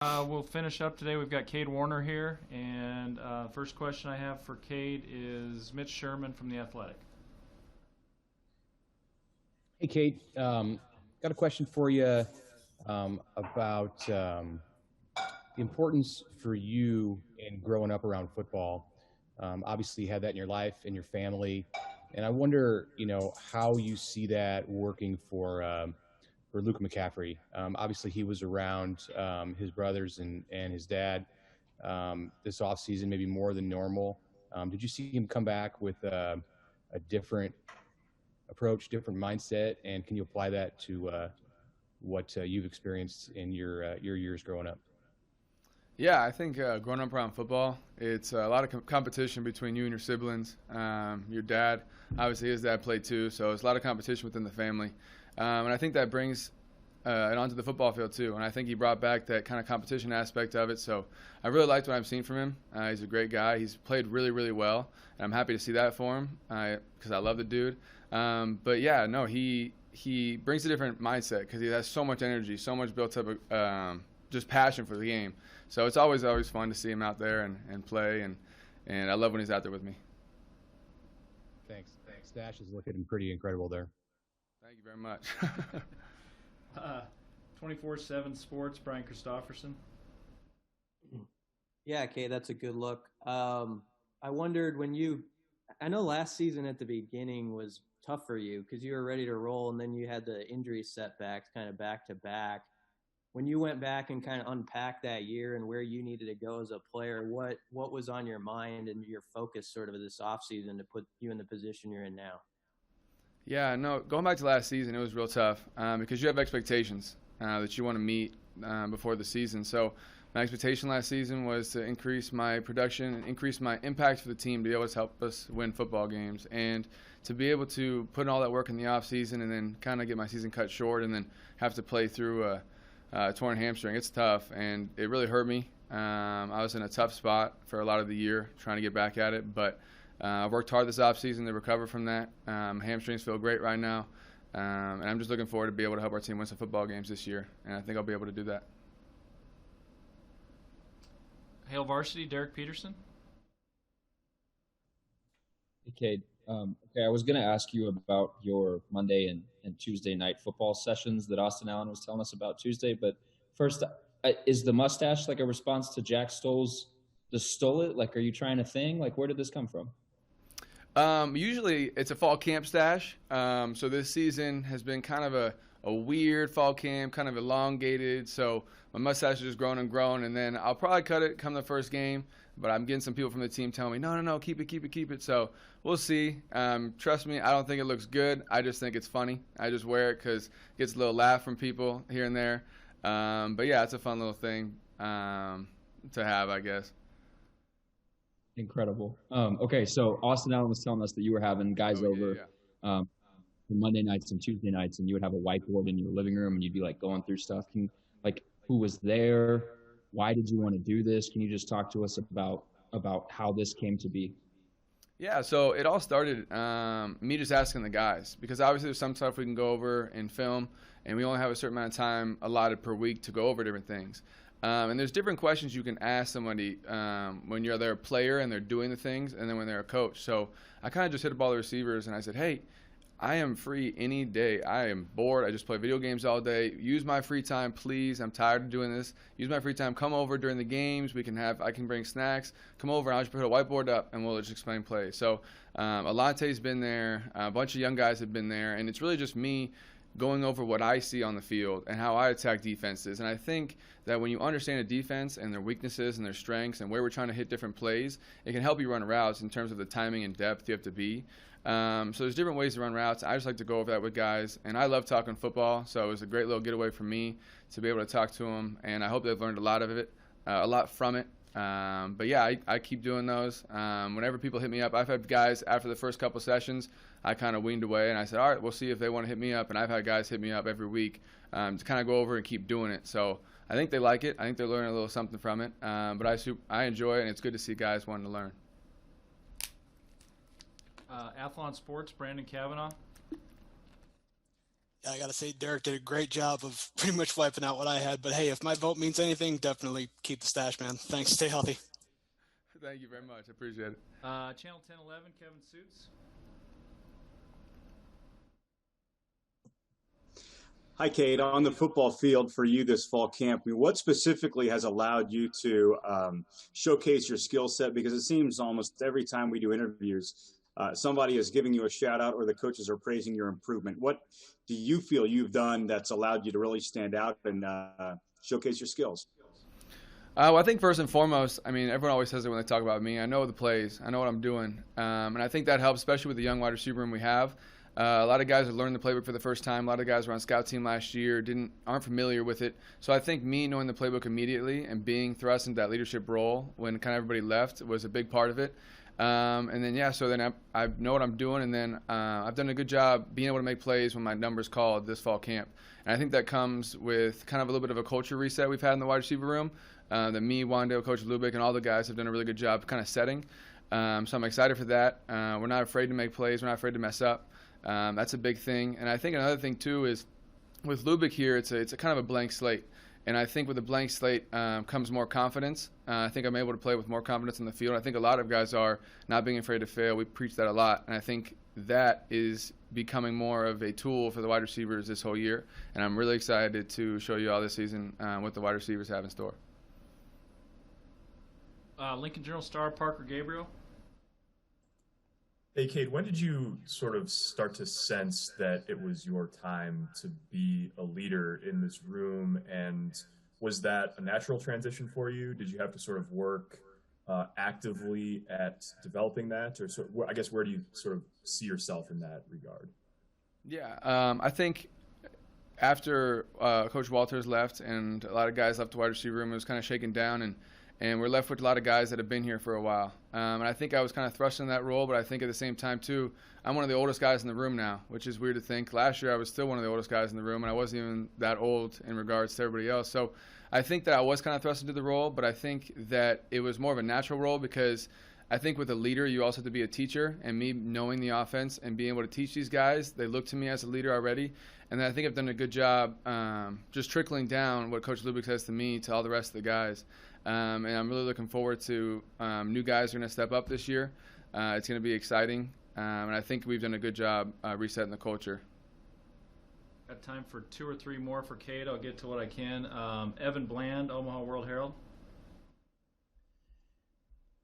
We'll finish up today. We've got Cade Warner here, and first question I have for Cade is Mitch Sherman from The Athletic. Hey, Kate. Got a question for you about the importance for you in growing up around football. Obviously, you had that in your life, in your family, and I wonder, how you see that working for Luke McCaffrey. Obviously, he was around his brothers and his dad this offseason, maybe more than normal. Did you see him come back with a different approach, different mindset, and can you apply that to what you've experienced in your years growing up? Yeah, I think growing up around football, it's a lot of competition between you and your siblings. Your dad, obviously his dad played too, so it's a lot of competition within the family. And I think that brings it onto the football field too. And I think he brought back that kind of competition aspect of it. So I really liked what I've seen from him. He's a great guy. He's played really, really well. And I'm happy to see that for him because I love the dude. But yeah, no, he brings a different mindset because he has so much energy, so much built up, just passion for the game. So it's always fun to see him out there and play, and I love when he's out there with me. Thanks. Stash is looking pretty incredible there. Thank you very much. 24/7 Sports, Brian Christopherson. Yeah, Kay, that's a good look. I wondered I know last season at the beginning was tough for you because you were ready to roll, and then you had the injury setbacks kind of back to back. When you went back and kind of unpacked that year and where you needed to go as a player, what was on your mind and your focus sort of this offseason to put you in the position you're in now? Yeah, no, going back to last season, it was real tough because you have expectations that you want to meet before the season. So my expectation last season was to increase my production and increase my impact for the team to be able to help us win football games and to be able to put in all that work in the off season and then kind of get my season cut short and then have to play through a torn hamstring. It's tough, and it really hurt me. I was in a tough spot for a lot of the year trying to get back at it, but I've worked hard this offseason to recover from that. Hamstrings feel great right now, and I'm just looking forward to be able to help our team win some football games this year, and I think I'll be able to do that. Hail Varsity, Derek Peterson. Hey, Cade. Okay, I was going to ask you about your Monday and Tuesday night football sessions that Austin Allen was telling us about Tuesday. But first, is the mustache like a response to Jack Stoll's the Stole It? Like, are you trying a thing? Like, where did this come from? Usually it's a fall camp stash. So this season has been kind of a weird fall camp, kind of elongated. So my mustache is just growing and growing, and then I'll probably cut it come the first game. But I'm getting some people from the team telling me, no, keep it. So we'll see. Trust me, I don't think it looks good. I just think it's funny. I just wear it because it gets a little laugh from people here and there. But yeah, it's a fun little thing to have, I guess. Incredible. Okay, so Austin Allen was telling us that you were having guys over Monday nights and Tuesday nights, and you would have a whiteboard in your living room, and you'd be like going through stuff. Who was there? Why did you want to do this? Can you just talk to us about how this came to be? Yeah, so it all started me just asking the guys because obviously there's some stuff we can go over in film, and we only have a certain amount of time allotted per week to go over different things. And there's different questions you can ask somebody when you're their player and they're doing the things, and then when they're a coach. So I kind of just hit up all the receivers and I said, hey, I am free any day. I am bored. I just play video games all day. Use my free time, please. I'm tired of doing this. Use my free time. Come over during the games. I can bring snacks. Come over and I'll just put a whiteboard up and we'll just explain plays. So Alante's been there. A bunch of young guys have been there. And it's really just me going over what I see on the field and how I attack defenses. And I think that when you understand a defense and their weaknesses and their strengths and where we're trying to hit different plays, it can help you run routes in terms of the timing and depth you have to be. So there's different ways to run routes. I just like to go over that with guys, and I love talking football, so it was a great little getaway for me to be able to talk to them, and I hope they've learned a lot from it. But yeah, I keep doing those. Whenever people hit me up, I've had guys after the first couple sessions, I kind of weaned away, and I said, all right, we'll see if they want to hit me up, and I've had guys hit me up every week to kind of go over and keep doing it. So I think they like it. I think they're learning a little something from it, but I enjoy it, and it's good to see guys wanting to learn. Athlon Sports, Brandon Kavanaugh. I got to say, Derek did a great job of pretty much wiping out what I had. But hey, if my vote means anything, definitely keep the stash, man. Thanks. Stay healthy. Thank you very much. I appreciate it. Channel 1011, Kevin Suits. Hi, Kate. On the football field for you this fall camp, what specifically has allowed you to showcase your skill set? Because it seems almost every time we do interviews, somebody is giving you a shout out or the coaches are praising your improvement. What do you feel you've done that's allowed you to really stand out and showcase your skills? Well, I think first and foremost, I mean, everyone always says it when they talk about me. I know the plays. I know what I'm doing. And I think that helps, especially with the young wide receiver room we have. A lot of guys are learning the playbook for the first time. A lot of guys were on scout team last year, aren't familiar with it. So I think me knowing the playbook immediately and being thrust into that leadership role when kind of everybody left was a big part of it. And then, so then I know what I'm doing, and then I've done a good job being able to make plays when my number's called this fall camp. And I think that comes with kind of a little bit of a culture reset we've had in the wide receiver room that me, Wando, Coach Lubick, and all the guys have done a really good job kind of setting. So I'm excited for that. We're not afraid to make plays. We're not afraid to mess up. That's a big thing. And I think another thing, too, is with Lubick here, it's a kind of a blank slate. And I think with a blank slate comes more confidence. I think I'm able to play with more confidence in the field. I think a lot of guys are not being afraid to fail. We preach that a lot. And I think that is becoming more of a tool for the wide receivers this whole year. And I'm really excited to show you all this season what the wide receivers have in store. Lincoln Journal-Star, Parker Gabriel. Hey, Kate, when did you sort of start to sense that it was your time to be a leader in this room? And was that a natural transition for you? Did you have to sort of work actively at developing that? Or I guess where do you sort of see yourself in that regard? Yeah, I think after Coach Walters left and a lot of guys left the wide receiver room, it was kind of shaken down, and we're left with a lot of guys that have been here for a while. And I think I was kind of thrust in that role, but I think at the same time, too, I'm one of the oldest guys in the room now, which is weird to think. Last year, I was still one of the oldest guys in the room, and I wasn't even that old in regards to everybody else. So I think that I was kind of thrust into the role, but I think that it was more of a natural role because I think with a leader, you also have to be a teacher, and me knowing the offense and being able to teach these guys, they look to me as a leader already. And I think I've done a good job just trickling down what Coach Lubick says to me to all the rest of the guys. And I'm really looking forward to new guys who are going to step up this year. It's going to be exciting. And I think we've done a good job resetting the culture. Got time for 2 or 3 more for Kate. I'll get to what I can. Evan Bland, Omaha World Herald.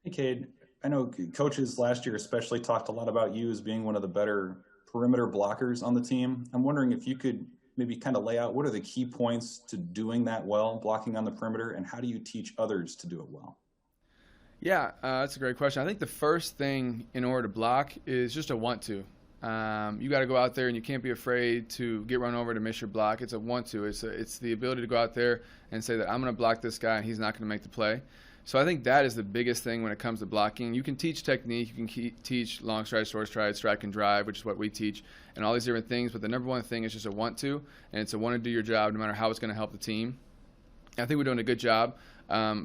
Hey, Cade. I know coaches last year especially talked a lot about you as being one of the better perimeter blockers on the team. I'm wondering if you could maybe kind of lay out what are the key points to doing that well, blocking on the perimeter, and how do you teach others to do it well? Yeah, that's a great question. I think the first thing in order to block is just a want to. You got to go out there and you can't be afraid to get run over to miss your block. It's a want to. It's the ability to go out there and say that I'm going to block this guy and he's not going to make the play. So I think that is the biggest thing when it comes to blocking. You can teach technique, you can teach long stride, short stride, strike and drive, which is what we teach, and all these different things. But the number one thing is just a want to, and it's a want to do your job no matter how it's going to help the team. I think we're doing a good job.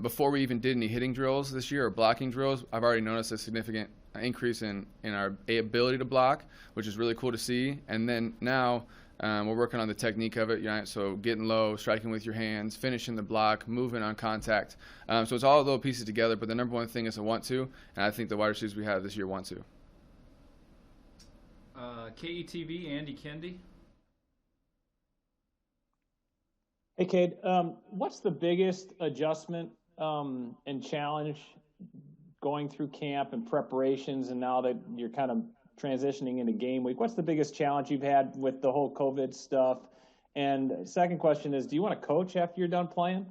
Before we even did any hitting drills this year or blocking drills, I've already noticed a significant increase in our ability to block, which is really cool to see. And then now we're working on the technique of it, so getting low, striking with your hands, finishing the block, moving on contact. So it's all little pieces together, but the number one thing is a want to, and I think the wide receivers we have this year want to. KETV, Andy Kendi. Hey, Cade, what's the biggest adjustment and challenge going through camp and preparations, and now that you're kind of transitioning into game week? What's the biggest challenge you've had with the whole COVID stuff? And second question is, do you want to coach after you're done playing?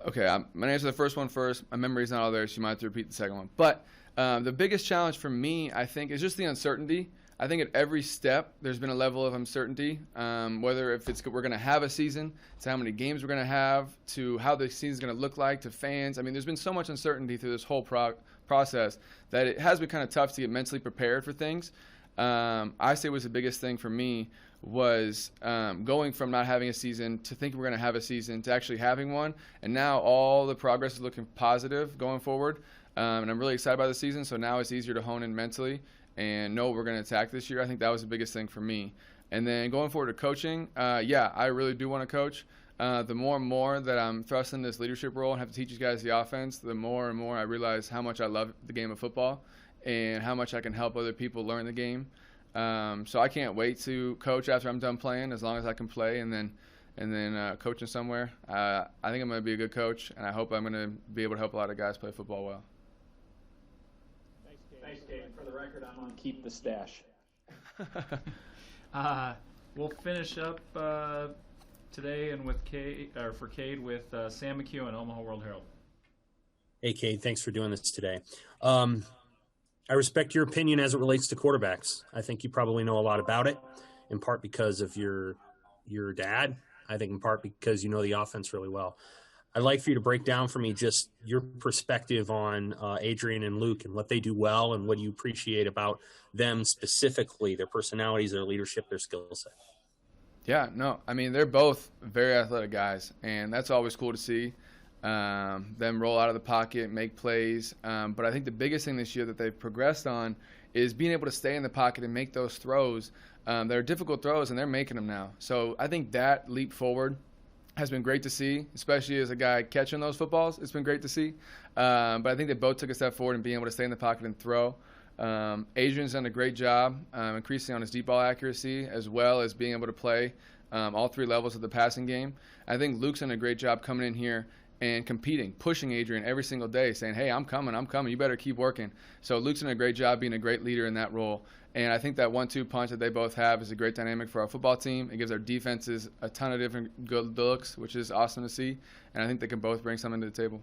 Okay, I'm going to answer the first one first. My memory's not all there, so you might have to repeat the second one. But the biggest challenge for me, I think, is just the uncertainty. I think at every step there's been a level of uncertainty, whether if we're going to have a season, to how many games we're going to have, to how the season's going to look like to fans. I mean, there's been so much uncertainty through this whole process that it has been kind of tough to get mentally prepared for things. I say was the biggest thing for me was going from not having a season to thinking we're going to have a season to actually having one, and now all the progress is looking positive going forward, and I'm really excited about the season. So now it's easier to hone in mentally and know what we're going to attack this year. I think that was the biggest thing for me. And then going forward to coaching, yeah, I really do want to coach. The more and more that I'm thrust in this leadership role and have to teach these guys the offense, the more and more I realize how much I love the game of football and how much I can help other people learn the game. So I can't wait to coach after I'm done playing, as long as I can play, and then coaching somewhere. I think I'm going to be a good coach, and I hope I'm going to be able to help a lot of guys play football well. Thanks, Kade. And for the record, I'm on keep the stash. We'll finish up today and with for Kade with Sam McHugh and Omaha World Herald. Hey, Kade, thanks for doing this today. I respect your opinion as it relates to quarterbacks. I think you probably know a lot about it, in part because of your dad. I think in part because you know the offense really well. I'd like for you to break down for me just your perspective on Adrian and Luke and what they do well and what you appreciate about them specifically, their personalities, their leadership, their skill set. Yeah, no, I mean, they're both very athletic guys, and that's always cool to see. Them roll out of the pocket, make plays. But I think the biggest thing this year that they've progressed on is being able to stay in the pocket and make those throws. They're difficult throws, and they're making them now. So I think that leap forward has been great to see, especially as a guy catching those footballs. It's been great to see. But I think they both took a step forward in being able to stay in the pocket and throw. Adrian's done a great job increasing on his deep ball accuracy, as well as being able to play all three levels of the passing game. I think Luke's done a great job coming in here and competing, pushing Adrian every single day, saying, hey, I'm coming, you better keep working. So Luke's done a great job being a great leader in that role. And I think that 1-2 punch that they both have is a great dynamic for our football team. It gives our defenses a ton of different good looks, which is awesome to see. And I think they can both bring something to the table.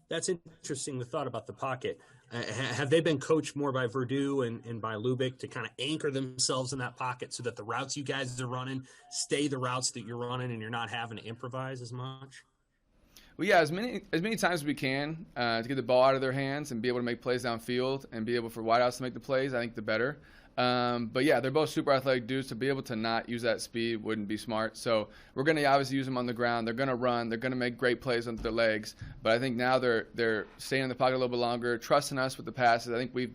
That's interesting, the thought about the pocket. Have they been coached more by Verdue and by Lubick to kind of anchor themselves in that pocket so that the routes you guys are running stay the routes that you're running and you're not having to improvise as much? Well, yeah, as many times as we can to get the ball out of their hands and be able to make plays downfield and be able for wideouts to make the plays, I think the better. But yeah, they're both super athletic dudes. To be able to not use that speed wouldn't be smart. So we're going to obviously use them on the ground. They're going to run. They're going to make great plays with their legs. But I think now they're staying in the pocket a little bit longer, trusting us with the passes. I think we've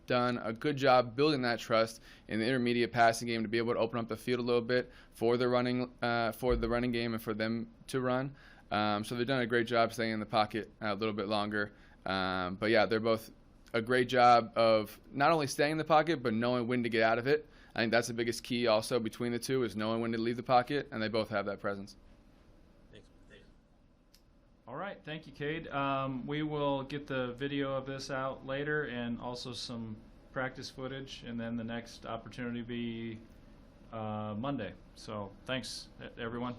done a good job building that trust in the intermediate passing game to be able to open up the field a little bit for the running game and for them to run. So they've done a great job staying in the pocket a little bit longer. But yeah, they're both a great job of not only staying in the pocket, but knowing when to get out of it. I think that's the biggest key also between the two is knowing when to leave the pocket, and they both have that presence. Thanks. All right, thank you, Kade. We will get the video of this out later and also some practice footage, and then the next opportunity will be Monday. So thanks, everyone.